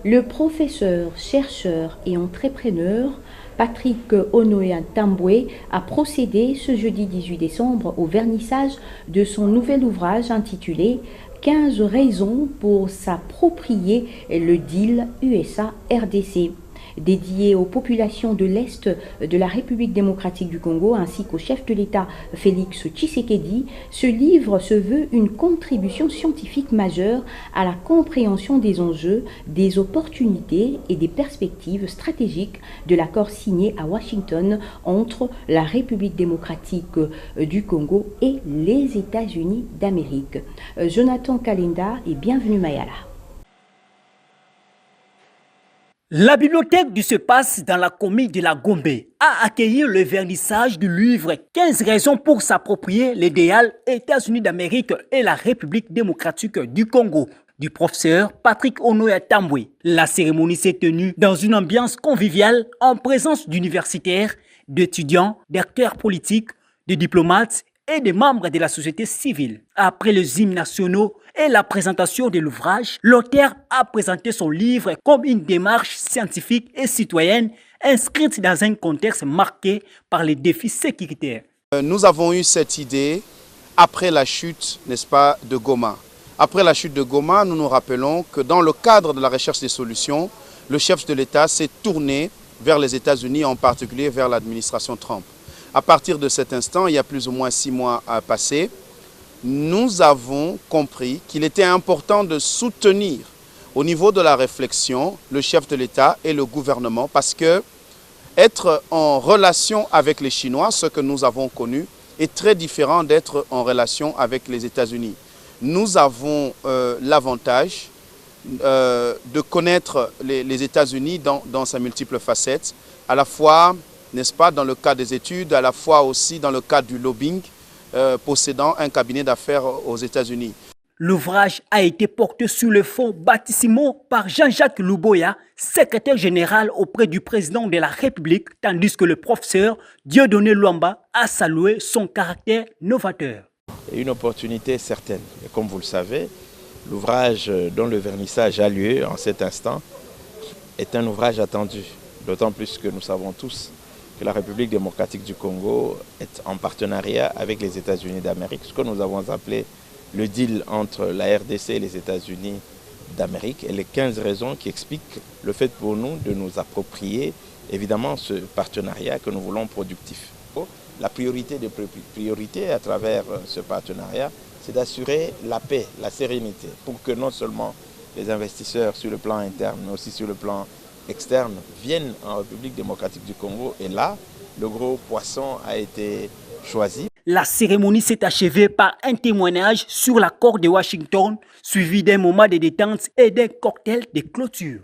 Le professeur, chercheur et entrepreneur Patrick Onoya-Tambwe a procédé ce jeudi 18 décembre au vernissage de son nouvel ouvrage intitulé 15 raisons pour s'approprier le deal USA-RDC. Dédié aux populations de l'Est de la République démocratique du Congo ainsi qu'au chef de l'État Félix Tshisekedi, ce livre se veut une contribution scientifique majeure à la compréhension des enjeux, des opportunités et des perspectives stratégiques de l'accord signé à Washington entre la République démocratique du Congo et les États-Unis d'Amérique. Jonathan Kalenda et bienvenue Mayala. La bibliothèque du SEPAS dans la commune de la Gombe a accueilli le vernissage du livre 15 raisons pour s'approprier l'idéal États-Unis d'Amérique et la République démocratique du Congo du professeur Patrick Onoya-Tambwe. La cérémonie s'est tenue dans une ambiance conviviale en présence d'universitaires, d'étudiants, d'acteurs politiques, de diplomates et des membres de la société civile. Après les hymnes nationaux et la présentation de l'ouvrage, l'auteur a présenté son livre comme une démarche scientifique et citoyenne inscrite dans un contexte marqué par les défis sécuritaires. Nous avons eu cette idée après la chute, n'est-ce pas, de Goma. Après la chute de Goma, nous nous rappelons que dans le cadre de la recherche des solutions, le chef de l'État s'est tourné vers les États-Unis, en particulier vers l'administration Trump. À partir de cet instant, il y a plus ou moins 6 mois à passer, nous avons compris qu'il était important de soutenir au niveau de la réflexion le chef de l'État et le gouvernement parce que être en relation avec les Chinois, ce que nous avons connu, est très différent d'être en relation avec les États-Unis. Nous avons l'avantage de connaître les États-Unis dans sa multiples facettes, à la fois, n'est-ce pas, dans le cadre des études, à la fois aussi dans le cadre du lobbying, possédant un cabinet d'affaires aux États-Unis. L'ouvrage a été porté sur le fonds baptismaux par Jean-Jacques Luboya, secrétaire général auprès du président de la République, tandis que le professeur Dieudonné Luamba a salué son caractère novateur. Une opportunité certaine. Et comme vous le savez, l'ouvrage dont le vernissage a lieu en cet instant est un ouvrage attendu, d'autant plus que nous savons tous que la République démocratique du Congo est en partenariat avec les États-Unis d'Amérique, ce que nous avons appelé le deal entre la RDC et les États-Unis d'Amérique, et les 15 raisons qui expliquent le fait pour nous de nous approprier évidemment ce partenariat que nous voulons productif. La priorité des priorités à travers ce partenariat, c'est d'assurer la paix, la sérénité, pour que non seulement les investisseurs sur le plan interne, mais aussi sur le plan externe viennent en République démocratique du Congo. Et là, le gros poisson a été choisi. La cérémonie s'est achevée par un témoignage sur l'accord de Washington, suivi d'un moment de détente et d'un cocktail de clôture.